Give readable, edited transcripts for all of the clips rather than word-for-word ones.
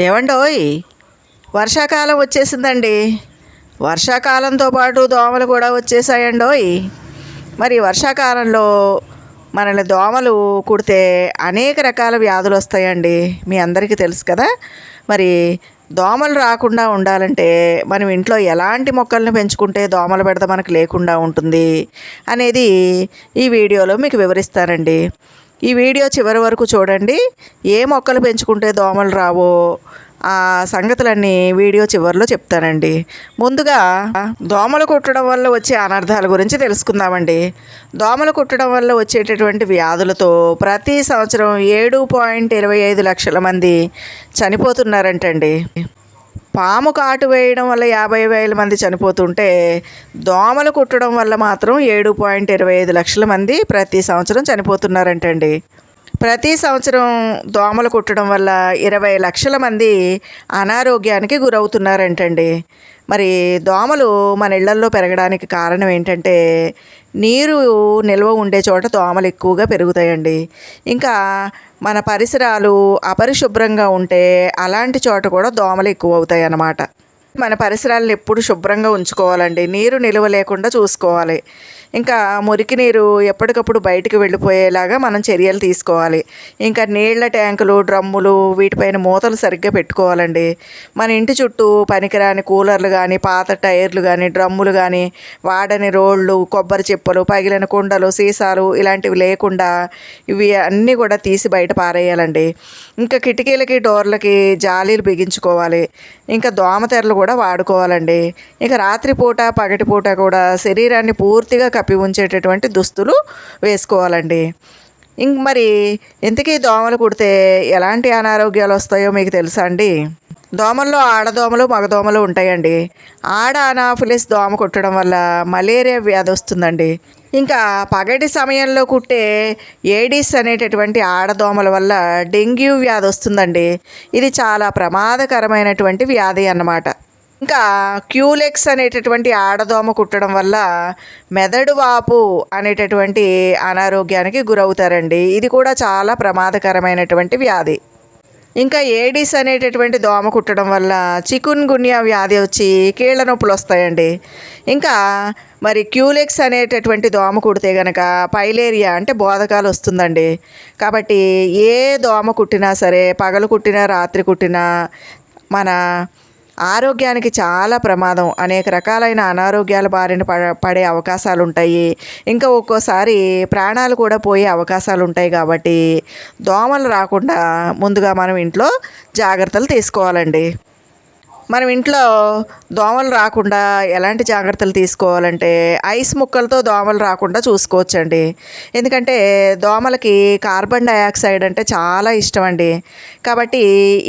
ఏవండోయ్, వర్షాకాలం వచ్చేసిందండి. వర్షాకాలంతో పాటు దోమలు కూడా వచ్చేసాయండోయ్. మరి వర్షాకాలంలో మనల్ని దోమలు కుడితే అనేక రకాల వ్యాధులు వస్తాయండి. మీ అందరికీ తెలుసు కదా. మరి దోమలు రాకుండా ఉండాలంటే మనం ఇంట్లో ఎలాంటి మొక్కలను పెంచుకుంటే దోమల బెడద మనకు లేకుండా ఉంటుంది అనేది ఈ వీడియోలో మీకు వివరిస్తానండి. ఈ వీడియో చివరి వరకు చూడండి. ఏ మొక్కలు పెంచుకుంటే దోమలు రావో ఆ సంగతులన్నీ వీడియో చివరిలో చెప్తానండి. ముందుగా దోమలు కుట్టడం వల్ల వచ్చే అనర్థాల గురించి తెలుసుకుందామండి. దోమలు కుట్టడం వల్ల వచ్చేటటువంటి వ్యాధులతో ప్రతి సంవత్సరం 7.25 లక్షల మంది చనిపోతున్నారంటండి. పాము కాటు వేయడం వల్ల 50,000 మంది చనిపోతుంటే దోమలు కుట్టడం వల్ల మాత్రం 7.25 లక్షల మంది ప్రతి సంవత్సరం చనిపోతున్నారంటండి. ప్రతి సంవత్సరం దోమలు కుట్టడం వల్ల 20 లక్షల మంది అనారోగ్యానికి గురవుతున్నారంటండి. మరి దోమలు మన ఇళ్లల్లో పెరగడానికి కారణం ఏంటంటే నీరు నిల్వ ఉండే చోట దోమలు ఎక్కువగా పెరుగుతాయండి. ఇంకా మన పరిసరాలు అపరిశుభ్రంగా ఉంటే అలాంటి చోట కూడా దోమలు ఎక్కువ అవుతాయి అన్నమాట. మన పరిసరాలను ఎప్పుడు శుభ్రంగా ఉంచుకోవాలండి. నీరు నిల్వ లేకుండా చూసుకోవాలి. ఇంకా మురికి నీరు ఎప్పటికప్పుడు బయటికి వెళ్ళిపోయేలాగా మనం చర్యలు తీసుకోవాలి. ఇంకా నీళ్ల ట్యాంకులు, డ్రమ్ములు వీటిపైన మూతలు సరిగ్గా పెట్టుకోవాలండి. మన ఇంటి చుట్టూ పనికిరాని కూలర్లు కానీ, పాత టైర్లు కానీ, డ్రమ్ములు కానీ, వాడని రోళ్ళు, కొబ్బరి చిప్పలు, పగిలిన కుండలు, సీసాలు ఇలాంటివి లేకుండా ఇవి అన్నీ కూడా తీసి బయట పారేయాలండి. ఇంకా కిటికీలకి, డోర్లకి జాలీలు బిగించుకోవాలి. ఇంకా దోమతెరలు కూడా వాడుకోవాలండి. ఇంకా రాత్రిపూట, పగటిపూట కూడా శరీరాన్ని పూర్తిగా కప్పి ఉంచేటటువంటి దుస్తులు వేసుకోవాలండి. మరి ఇంతకీ దోమలు కుడితే ఎలాంటి అనారోగ్యాలు వస్తాయో మీకు తెలుసా అండి? దోమల్లో ఆడదోమలు, మగదోమలు ఉంటాయండి. ఆడ అనాఫిలిస్ దోమ కుట్టడం వల్ల మలేరియా వ్యాధి వస్తుందండి. ఇంకా పగటి సమయంలో కుట్టే ఏడిస్ అనేటటువంటి ఆడదోమల వల్ల డెంగ్యూ వ్యాధి వస్తుందండి. ఇది చాలా ప్రమాదకరమైనటువంటి వ్యాధి అన్నమాట. ఇంకా క్యూలెక్స్ అనేటటువంటి ఆడదోమ కుట్టడం వల్ల మెదడు వాపు అనేటటువంటి అనారోగ్యానికి గురవుతారండి. ఇది కూడా చాలా ప్రమాదకరమైనటువంటి వ్యాధి. ఇంకా ఏడిస్ అనేటటువంటి దోమ కుట్టడం వల్ల చికున్ గున్యా వ్యాధి వచ్చి కీళ్ళ నొప్పులు వస్తాయండి. ఇంకా మరి క్యూలెక్స్ అనేటటువంటి దోమ కుడితే కనుక పైలేరియా అంటే బోధకాలు వస్తుందండి. కాబట్టి ఏ దోమ కుట్టినా సరే, పగలు కుట్టినా రాత్రి కుట్టినా మన ఆరోగ్యానికి చాలా ప్రమాదం. అనేక రకాలైన అనారోగ్యాల బారిన పడే అవకాశాలు ఉంటాయి. ఇంకా ఒక్కోసారి ప్రాణాలు కూడా పోయే అవకాశాలు ఉంటాయి. కాబట్టి దోమలు రాకుండా ముందుగా మనం ఇంట్లో జాగ్రత్తలు తీసుకోవాలండి. మనం ఇంట్లో దోమలు రాకుండా ఎలాంటి జాగ్రత్తలు తీసుకోవాలంటే ఐస్ ముక్కలతో దోమలు రాకుండా చూసుకోవచ్చండి. ఎందుకంటే దోమలకి కార్బన్ డయాక్సైడ్ అంటే చాలా ఇష్టం అండి. కాబట్టి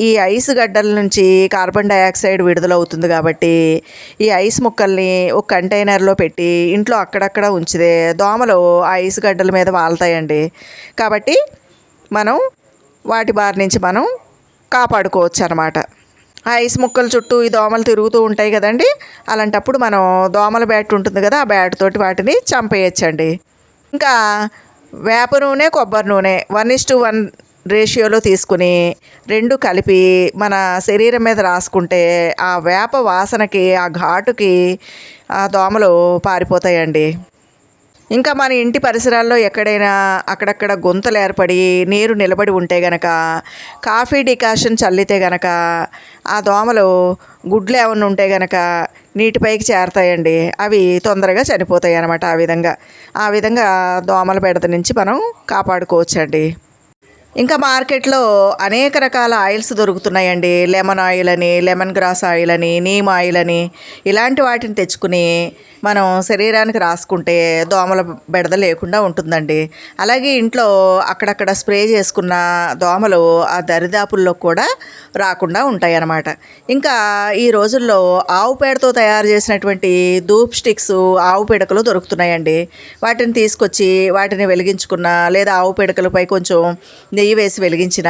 ఈ ఐస్ గడ్డల నుంచి కార్బన్ డయాక్సైడ్ విడుదలవుతుంది. కాబట్టి ఈ ఐస్ ముక్కల్ని ఒక కంటైనర్లో పెట్టి ఇంట్లో అక్కడక్కడ ఉంచితే దోమలు ఆ ఐస్ గడ్డల మీద వాళ్తాయండి. కాబట్టి మనం వాటి బారి నుంచి మనం కాపాడుకోవచ్చు అన్నమాట. ఆ ఐస్ ముక్కల చుట్టూ ఈ దోమలు తిరుగుతూ ఉంటాయి కదండి. అలాంటప్పుడు మనం దోమల బ్యాట్ ఉంటుంది కదా, ఆ బ్యాట్ తోటి వాటిని చంపేయచ్చండి. ఇంకా వేప నూనె, కొబ్బరి నూనె 1:1 రేషియోలో తీసుకుని 2 కలిపి మన శరీరం మీద రాసుకుంటే ఆ వేప వాసనకి, ఆ ఘాటుకి ఆ దోమలు పారిపోతాయండి. ఇంకా మన ఇంటి పరిసరాల్లో ఎక్కడైనా అక్కడక్కడ గుంతలు ఏర్పడి నీరు నిలబడి ఉంటే గనక కాఫీ డికాషన్ చల్లితే గనక ఆ దోమలు గుడ్లు ఏమన్నా ఉంటే గనక నీటిపైకి చేరతాయండి. అవి తొందరగా చనిపోతాయి అన్నమాట. ఆ విధంగా దోమల బెడద నుంచి మనం కాపాడుకోవచ్చండి. ఇంకా మార్కెట్లో అనేక రకాల ఆయిల్స్ దొరుకుతున్నాయండి. లెమన్ ఆయిల్ అని, లెమన్ గ్రాస్ ఆయిల్ అని, నీమ్ ఆయిల్ అని ఇలాంటి వాటిని తెచ్చుకుని మనం శరీరానికి రాసుకుంటే దోమల బెడద లేకుండా ఉంటుందండి. అలాగే ఇంట్లో అక్కడక్కడ స్ప్రే చేసుకున్న దోమలు ఆ దరిదాపుల్లో కూడా రాకుండా ఉంటాయి అన్నమాట. ఇంకా ఈ రోజుల్లో ఆవు పేడతో తయారు చేసినటువంటి ధూప్ స్టిక్స్, ఆవు పిడకలు దొరుకుతున్నాయండి. వాటిని తీసుకొచ్చి వాటిని వెలిగించుకున్న లేదా ఆవు పిడకలపై కొంచెం నెయ్యి వేసి వెలిగించిన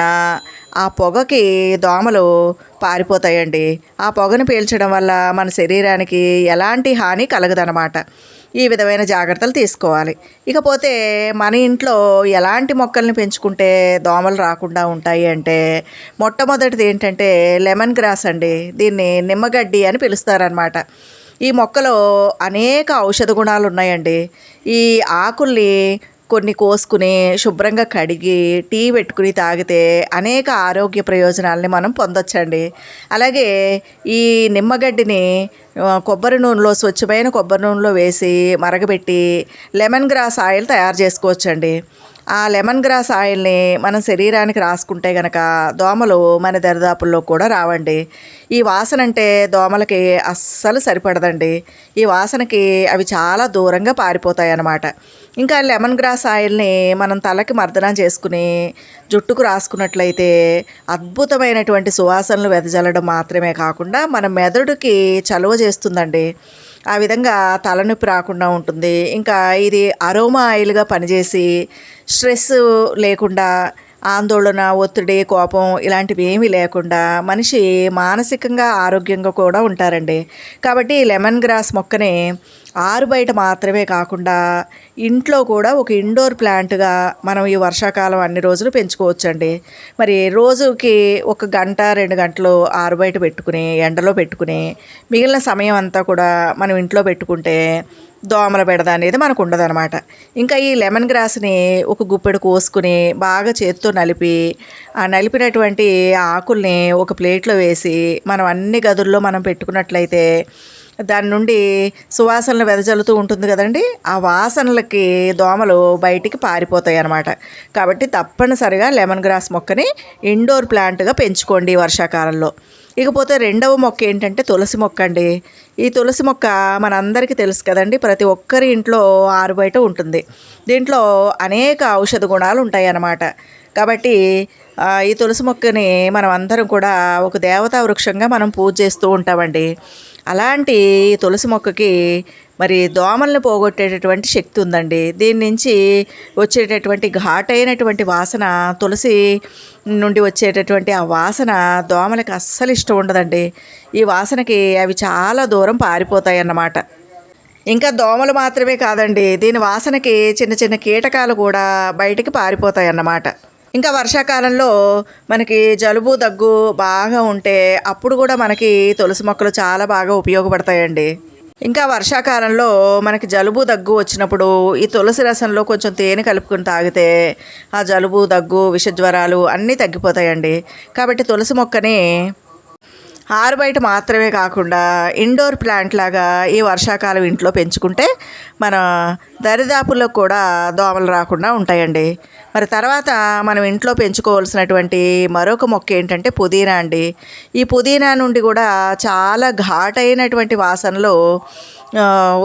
ఆ పొగకి దోమలు పారిపోతాయండి. ఆ పొగను పీల్చడం వల్ల మన శరీరానికి ఎలాంటి హాని కలగదనమాట. ఈ విధమైన జాగ్రత్తలు తీసుకోవాలి. ఇకపోతే మన ఇంట్లో ఎలాంటి మొక్కల్ని పెంచుకుంటే దోమలు రాకుండా ఉంటాయి అంటే మొట్టమొదటిది ఏంటంటే లెమన్ గ్రాస్ అండి. దీన్ని నిమ్మగడ్డి అని పిలుస్తారనమాట. ఈ మొక్కలో అనేక ఔషధ గుణాలు ఉన్నాయండి. ఈ ఆకుల్ని కొన్ని కోసుకుని శుభ్రంగా కడిగి టీ పెట్టుకుని తాగితే అనేక ఆరోగ్య ప్రయోజనాలని మనం పొందొచ్చండి. అలాగే ఈ నిమ్మగడ్డిని కొబ్బరి నూనెలో, స్వచ్ఛమైన కొబ్బరి నూనెలో వేసి మరగబెట్టి లెమన్ గ్రాస్ ఆయిల్ తయారు చేసుకోవచ్చండి. ఆ లెమన్ గ్రాస్ ఆయిల్ని మనం శరీరానికి రాసుకుంటే గనక దోమలు మన దరిదాపుల్లో కూడా రావండి. ఈ వాసన అంటే దోమలకి అస్సలు సరిపడదండి. ఈ వాసనకి అవి చాలా దూరంగా పారిపోతాయి అన్నమాట. ఇంకా లెమన్ గ్రాస్ ఆయిల్ని మనం తలకి మర్దన చేసుకుని జుట్టుకు రాసుకున్నట్లయితే అద్భుతమైనటువంటి సువాసనలు వెదజల్లడం మాత్రమే కాకుండా మన మెదడుకి చలువ చేస్తుందండి. ఆ విధంగా తలనొప్పి రాకుండా ఉంటుంది. ఇంకా ఇది అరోమా ఆయిల్గా పనిచేసి స్ట్రెస్ లేకుండా, ఆందోళన, ఒత్తిడి, కోపం ఇలాంటివి ఏమీ లేకుండా మనిషి మానసికంగా ఆరోగ్యంగా కూడా ఉంటారండి. కాబట్టి లెమన్ గ్రాస్ మొక్కని ఆరు బయట మాత్రమే కాకుండా ఇంట్లో కూడా ఒక ఇండోర్ ప్లాంట్గా మనం ఈ వర్షాకాలం అన్ని రోజులు పెంచుకోవచ్చండి. మరి రోజుకి 1 గంట 2 గంటలు ఆరు బయట పెట్టుకుని ఎండలో పెట్టుకుని మిగిలిన సమయం అంతా కూడా మనం ఇంట్లో పెట్టుకుంటే దోమల బెడద అనేది మనకు ఉండదన్నమాట. ఇంకా ఈ లెమన్ గ్రాస్ని ఒక గుప్పెడు కోసుకుని బాగా చేత్తో నలిపి ఆ నలిపినటువంటి ఆకుల్ని ఒక ప్లేట్లో వేసి మనం అన్ని గదుల్లో మనం పెట్టుకున్నట్లయితే దాని నుండి సువాసనలు వెదజల్లుతూ ఉంటుంది కదండి. ఆ వాసనలకి దోమలు బయటికి పారిపోతాయి అన్నమాట. కాబట్టి తప్పనిసరిగా లెమన్ గ్రాస్ మొక్కని ఇండోర్ ప్లాంట్గా పెంచుకోండి వర్షాకాలంలో. ఇకపోతే రెండవ మొక్క ఏంటంటే తులసి మొక్క అండి. ఈ తులసి మొక్క మనందరికీ తెలుసు కదండి. ప్రతి ఒక్కరి ఇంట్లో ఆరు బయట ఉంటుంది. దీంట్లో అనేక ఔషధ గుణాలు ఉంటాయి అన్నమాట. కాబట్టి ఈ తులసి మొక్కని మనం అందరం కూడా ఒక దేవతా వృక్షంగా మనం పూజ చేస్తూ ఉంటామండి. అలాంటి తులసి మొక్కకి మరి దోమల్ని పోగొట్టేటటువంటి శక్తి ఉందండి. దీని నుంచి వచ్చేటటువంటి ఘాటైనటువంటి వాసన, తులసి నుండి వచ్చేటటువంటి ఆ వాసన దోమలకి అస్సలు ఇష్టం ఉండదండి. ఈ వాసనకి అవి చాలా దూరం పారిపోతాయి అన్నమాట. ఇంకా దోమలు మాత్రమే కాదండి, దీని వాసనకి చిన్న చిన్న కీటకాలు కూడా బయటికి పారిపోతాయి అన్నమాట. ఇంకా వర్షాకాలంలో మనకి జలుబు దగ్గు బాగా ఉంటే అప్పుడు కూడా మనకి తులసి మొక్కలు చాలా బాగా ఉపయోగపడతాయండి. ఇంకా వర్షాకాలంలో మనకి జలుబు దగ్గు వచ్చినప్పుడు ఈ తులసి రసంలో కొంచెం తేనె కలుపుకొని తాగితే ఆ జలుబు దగ్గు విషజ్వరాలు అన్నీ తగ్గిపోతాయండి. కాబట్టి తులసి మొక్కని ఆరు బయట మాత్రమే కాకుండా ఇండోర్ ప్లాంట్ లాగా ఈ వర్షాకాలం ఇంట్లో పెంచుకుంటే మన దరిదాపుల్లో కూడా దోమలు రాకుండా ఉంటాయండి. మరి తర్వాత మనం ఇంట్లో పెంచుకోవాల్సినటువంటి మరొక మొక్క ఏంటంటే పుదీనా అండి. ఈ పుదీనా నుండి కూడా చాలా ఘాటైనటువంటి వాసనలు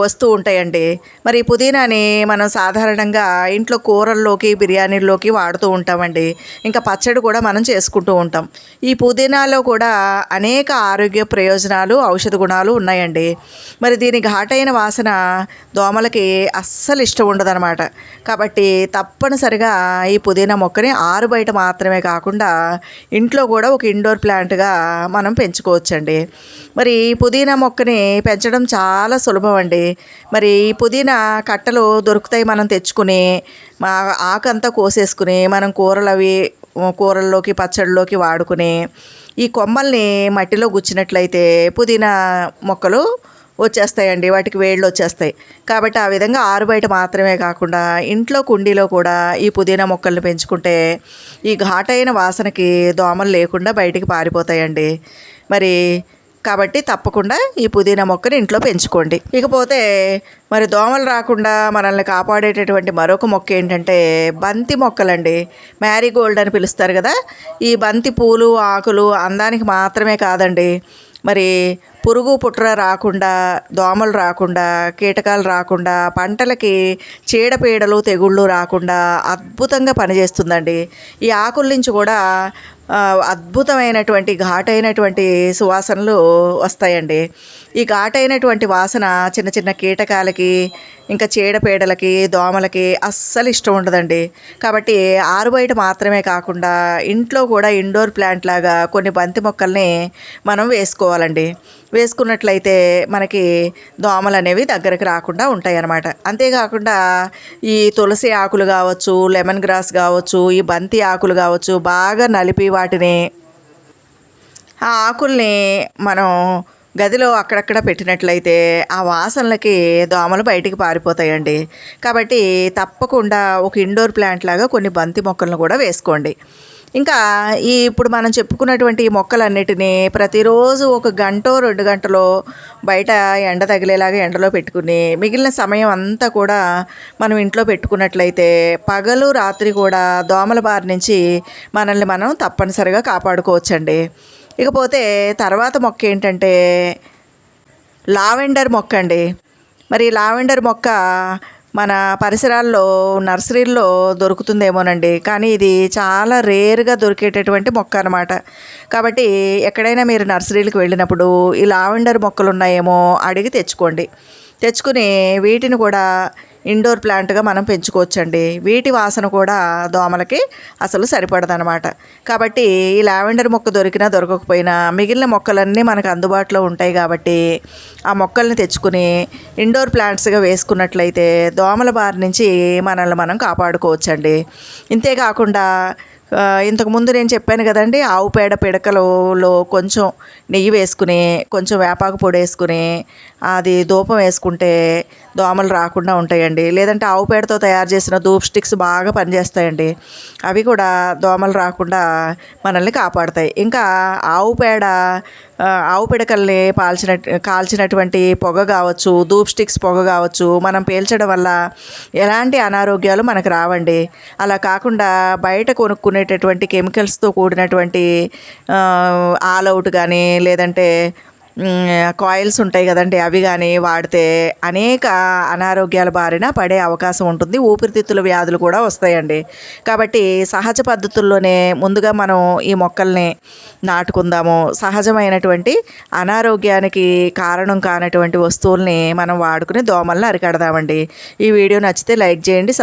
వస్తూ ఉంటాయండి. మరి ఈ పుదీనాని మనం సాధారణంగా ఇంట్లో కూరల్లోకి, బిర్యానీల్లోకి వాడుతూ ఉంటామండి. ఇంకా పచ్చడి కూడా మనం చేసుకుంటూ ఉంటాం. ఈ పుదీనాలో కూడా అనేక ఆరోగ్య ప్రయోజనాలు, ఔషధ గుణాలు ఉన్నాయండి. మరి దీని ఘాటైన వాసన దోమలకి అస్సలు ఇష్టం ఉండదన్నమాట. కాబట్టి తప్పనిసరిగా ఈ పుదీనా మొక్కని ఆరు బయట మాత్రమే కాకుండా ఇంట్లో కూడా ఒక ఇండోర్ ప్లాంట్గా మనం పెంచుకోవచ్చండి. మరి ఈ పుదీనా మొక్కని పెంచడం చాలా సులభం అండి. మరి ఈ పుదీనా కట్టలు దొరుకుతాయి, మనం తెచ్చుకుని ఆకంతా కోసేసుకుని మనం కూరల్లోకి పచ్చడిలోకి వాడుకుని ఈ కొమ్మల్ని మట్టిలో గుచ్చినట్లయితే పుదీనా మొక్కలు వచ్చేస్తాయండి. వాటికి వేళ్ళు వచ్చేస్తాయి. కాబట్టి ఆ విధంగా ఆరు బయట మాత్రమే కాకుండా ఇంట్లో కుండీలో కూడా ఈ పుదీనా మొక్కల్ని పెంచుకుంటే ఈ ఘాటైన వాసనకి దోమలు లేకుండా బయటికి పారిపోతాయండి. మరి కాబట్టి తప్పకుండా ఈ పుదీనా మొక్కని ఇంట్లో పెంచుకోండి. ఇకపోతే మరి దోమలు రాకుండా మనల్ని కాపాడేటటువంటి మరొక మొక్క ఏంటంటే బంతి మొక్కలండి. మ్యారీగోల్డ్ అని పిలుస్తారు కదా. ఈ బంతి పూలు, ఆకులు అందానికి మాత్రమే కాదండి, మరి పురుగు పుట్ర రాకుండా, దోమలు రాకుండా, కీటకాలు రాకుండా, పంటలకి చీడపీడలు, తెగుళ్ళు రాకుండా అద్భుతంగా పనిచేస్తుందండి. ఈ ఆకుల నుంచి కూడా అద్భుతమైనటువంటి ఘాటైనటువంటి సువాసనలు వస్తాయండి. ఈ ఘాటైనటువంటి వాసన చిన్న చిన్న కీటకాలకి, ఇంకా చీడపీడలకి, దోమలకి అస్సలు ఇష్టం ఉండదండి. కాబట్టి ఆరు బయట మాత్రమే కాకుండా ఇంట్లో కూడా ఇండోర్ ప్లాంట్ లాగా కొన్ని బంతి మొక్కల్ని మనం వేసుకోవాలండి. వేసుకున్నట్లయితే మనకి దోమలు అనేవి దగ్గరికి రాకుండా ఉంటాయి అన్నమాట. అంతేకాకుండా ఈ తులసి ఆకులు కావచ్చు, లెమన్ గ్రాస్ కావచ్చు, ఈ బంతి ఆకులు కావచ్చు, బాగా నలిపి వాటిని ఆ ఆకుల్ని మనం గదిలో అక్కడక్కడ పెట్టినట్లయితే ఆ వాసనలకి దోమలు బయటికి పారిపోతాయండి. కాబట్టి తప్పకుండా ఒక ఇండోర్ ప్లాంట్ లాగా కొన్ని బంతి మొక్కలను కూడా వేసుకోండి. ఇంకా ఇప్పుడు మనం చెప్పుకున్నటువంటి ఈ మొక్కలన్నిటినీ ప్రతిరోజు ఒక గంటో 2 గంటలో బయట ఎండ తగిలేలాగా ఎండలో పెట్టుకుని మిగిలిన సమయం అంతా కూడా మనం ఇంట్లో పెట్టుకున్నట్లయితే పగలు రాత్రి కూడా దోమల బారి నుంచి మనల్ని మనం తప్పనిసరిగా కాపాడుకోవచ్చండి. ఇకపోతే తర్వాత మొక్క ఏంటంటే లావెండర్ మొక్క అండి. మరి లావెండర్ మొక్క మన పరిసరాల్లో నర్సరీల్లో దొరుకుతుందేమోనండి, కానీ ఇది చాలా రేర్గా దొరికేటటువంటి మొక్క అనమాట. కాబట్టి ఎక్కడైనా మీరు నర్సరీలకు వెళ్ళినప్పుడు ఈ లావెండర్ మొక్కలు ఉన్నాయేమో అడిగి తెచ్చుకుని వీటిని కూడా ఇండోర్ ప్లాంట్గా మనం పెంచుకోవచ్చండి. వీటి వాసన కూడా దోమలకి అసలు సరిపడదనమాట. కాబట్టి ఈ లావెండర్ మొక్క దొరికినా దొరకకపోయినా మిగిలిన మొక్కలన్నీ మనకు అందుబాటులో ఉంటాయి కాబట్టి ఆ మొక్కల్ని తెచ్చుకుని ఇండోర్ ప్లాంట్స్గా వేసుకున్నట్లయితే దోమల బారి నుంచి మనల్ని మనం కాపాడుకోవచ్చండి. ఇంతేకాకుండా ఇంతకుముందు నేను చెప్పాను కదండి, ఆవు పేడ పిడకలలో కొంచెం నెయ్యి వేసుకుని కొంచెం వేపాకు పొడి వేసుకుని అది ధూపం వేసుకుంటే దోమలు రాకుండా ఉంటాయండి. లేదంటే ఆవు పేడతో తయారు చేసిన ధూప్ స్టిక్స్ బాగా పనిచేస్తాయండి. అవి కూడా దోమలు రాకుండా మనల్ని కాపాడతాయి. ఇంకా ఆవు పిడకల్ని కాల్చినటువంటి పొగ కావచ్చు, ధూప్ స్టిక్స్ పొగ కావచ్చు, మనం పీల్చడం వల్ల ఎలాంటి అనారోగ్యాలు మనకు రావండి. అలా కాకుండా బయట కొనుక్కునేటటువంటి కెమికల్స్తో కూడినటువంటి ఆల్ అవుట్ కానీ లేదంటే కాయిల్స్ ఉంటాయి కదండి, అవి కానీ వాడితే అనేక అనారోగ్యాల బారిన పడే అవకాశం ఉంటుంది. ఊపిరితిత్తుల వ్యాధులు కూడా వస్తాయండి. కాబట్టి సహజ పద్ధతుల్లోనే ముందుగా మనం ఈ మొక్కల్ని నాటుకుందాము. సహజమైనటువంటి అనారోగ్యానికి కారణం కానటువంటి వస్తువుల్ని మనం వాడుకుని దోమలను అరికడదామండి. ఈ వీడియో నచ్చితే లైక్ చేయండి,